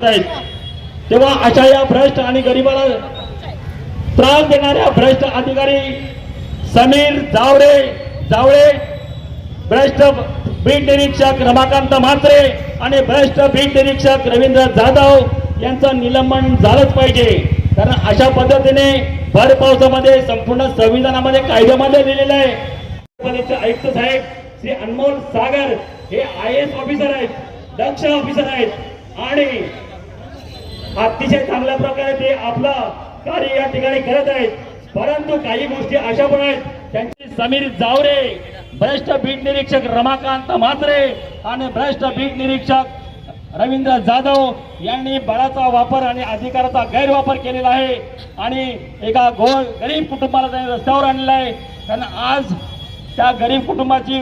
तेव्हा अशा या भ्रष्ट आणि गरिबाला त्रास देणाऱ्या भ्रष्ट अधिकारी समीर जावळे, भ्रष्ट बीट निरीक्षक रमाकांत म्हात्रे आणि भ्रष्ट बीट निरीक्षक रवींद्र जाधव यांचं निलंबन झालंच पाहिजे। कारण अशा पद्धतीने भर पावसामध्ये संपूर्ण संविधानामध्ये कायद्यामध्ये लिहिलेलं आहे। आयुक्त साहेब श्री अनमोल सागर हे IAS ऑफिसर आहेत, दक्ष ऑफिसर आहेत आणि अतिशय चांगल्या प्रकारे ते आपलं कार्य या ठिकाणी करत आहेत। परंतु काही गोष्टी अशा पण आहेत त्यांची समीर जावरे, भ्रष्ट बीट निरीक्षक रमाकांत म्हात्रे आणि भ्रष्ट बीट निरीक्षक रवींद्र जाधव यांनी बळाचा वापर आणि अधिकाराचा गैरवापर केलेला आहे आणि एका गरीब कुटुंबाला त्यांनी रस्त्यावर आणलेला आहे। कारण आज त्या गरीब कुटुंबाची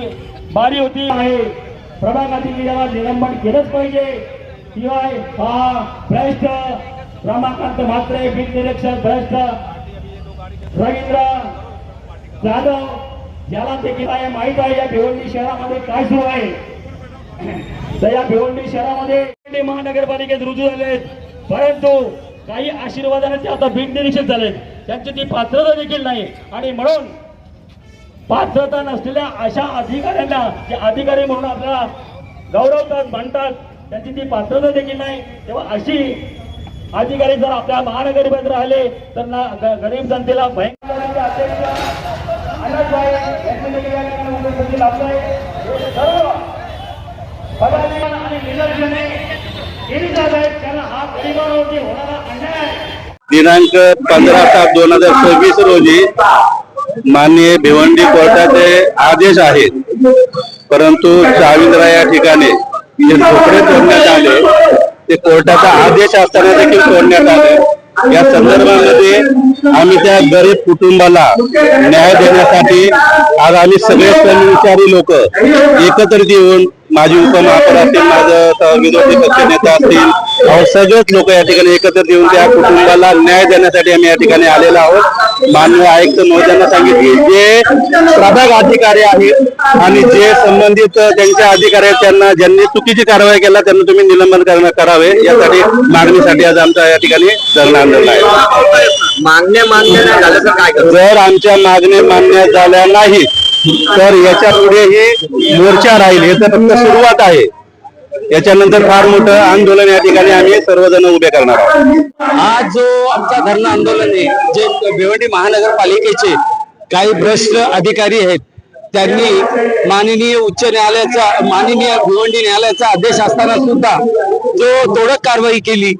बारी होती आहे, प्रभाग अधिकाऱ्याला निलंबन केलंच पाहिजे। शिवाय हा भ्रष्ट रमाकांत म्हात्रे बीट निरीक्षक भ्रष्ट रवींद्र जाधव ज्याला देखील माहित आहे या भिवंडी शहरामध्ये काय सुरू आहे। तर या भिवंडी शहरामध्ये महानगरपालिकेत रुजू झाले, परंतु काही आशीर्वादाने ते आता बीट निरीक्षक झाले, त्यांची ती पात्रता देखील नाही आणि म्हणून पात्रता नसलेल्या अशा अधिकाऱ्यांना जे अधिकारी म्हणून आपल्याला गौरवतात म्हणतात त्यांची ती पात्रता देखील नाही। तेव्हा अशी अधिकारी जर आपल्या महानगरपालिकेत राहिले तर गरीब जनतेला भयंकर दिनांक 15/7/2026 रोजी माननीय भिवंडी कोर्टाचे आदेश आहेत, परंतु चाविंद्रा या ठिकाणी जे झोपडे तोडण्यात आले ते कोर्टाचा आदेश असताना देखील तोडण्यात आले। या संदर्भामध्ये आम्ही त्या गरीब कुटुंबाला न्याय देण्यासाठी आज आम्ही सगळे कर्मचारी लोक एकत्रित येऊन माजी उपमहापौर असतील, माझं विरोधी पक्षनेता असतील, सगळेच लोक या ठिकाणी एकत्रित येऊन त्या कुटुंबाला न्याय देण्यासाठी आम्ही या ठिकाणी आलेलो आहोत। माननीय आयुक्त महोदयांना सांगितले जे प्रभाग अधिकारी आहेत आणि जे संबंधित त्यांच्या अधिकारी आहेत त्यांना ज्यांनी चुकीची कारवाई केला त्यांना तुम्ही निलंबन करावे, यासाठी मागणीसाठी आज आमच्या या ठिकाणी धरणं आंदोलन आहे। मागण्या मान्य नाही झाल्या तर काय करू? जर आमच्या मागण्या मान्य झाल्या नाही तर याच्या पुढे ही मोर्चा राहील, हे तर फक्त सुरुवात आहे, याच्यानंतर फार मोठं आंदोलन या ठिकाणी आम्ही सर्वजण उभे करणार आहोत। आज जो आमचा धरणं आंदोलन आहे, जे भिवंडी महानगरपालिकेचे काही भ्रष्ट अधिकारी आहेत त्यांनी माननीय उच्च न्यायालयाचा माननीय भिवंडी न्यायालयाचा आदेश असताना सुद्धा जो तोडक कारवाई केली,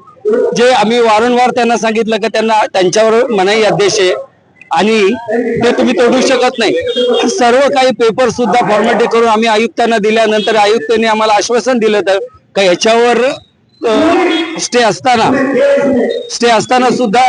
जे आम्ही वारंवार त्यांना सांगितलं की त्यांच्यावर मनाई आदेश आहे आणि ते तुम्ही तोडू शकत नाही। सर्व काही पेपर सुद्धा फॉर्मॅलिटी करून आम्ही आयुक्तांना दिल्यानंतर आयुक्तांनी आम्हाला आश्वासन दिलं तर का याच्यावर स्टे असताना सुद्धा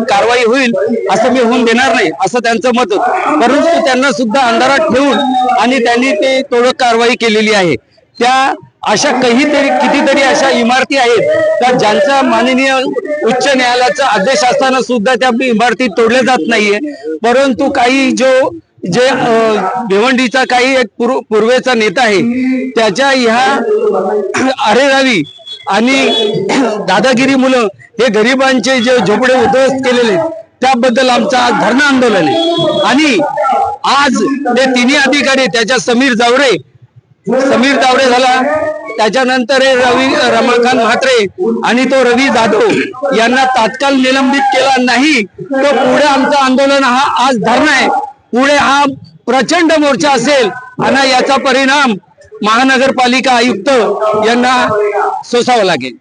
कारवाई होईल असं मी होऊन देणार नाही असं त्यांचं मत होतं। परंतु त्यांना सुद्धा अंधारात ठेवून आणि त्यांनी ते तोडक कारवाई केलेली आहे। त्या अशा कितीतरी अशा इमारती आहेत का ज्यांचा माननीय उच्च न्यायालयाचा आदेश असताना सुद्धा त्या इमारती तोडल्या जात नाहीये। परंतु काही जे भिवंडीचा काही एक पूर्वेचा नेता आहे त्याच्या ह्या अरेरावी आणि दादागिरी मुलं हे गरिबांचे जे झोपडे उद्ध्वस्त केलेले त्याबद्दल आमचं आज धरणं आंदोलन आहे। आणि आज ते तिन्ही अधिकारी त्याच्या समीर जावरे झाला, त्याच्यानंतर रमाकांत म्हात्रे आणि तो रवी जाधव यांना तात्काळ निलंबित केला नाही तर पुढे आमचं आंदोलन हा आज धरणं आहे, पुढे हा प्रचंड मोर्चा असेल आणि याचा परिणाम महानगरपालिका आयुक्त यांना सोसावा लागेल।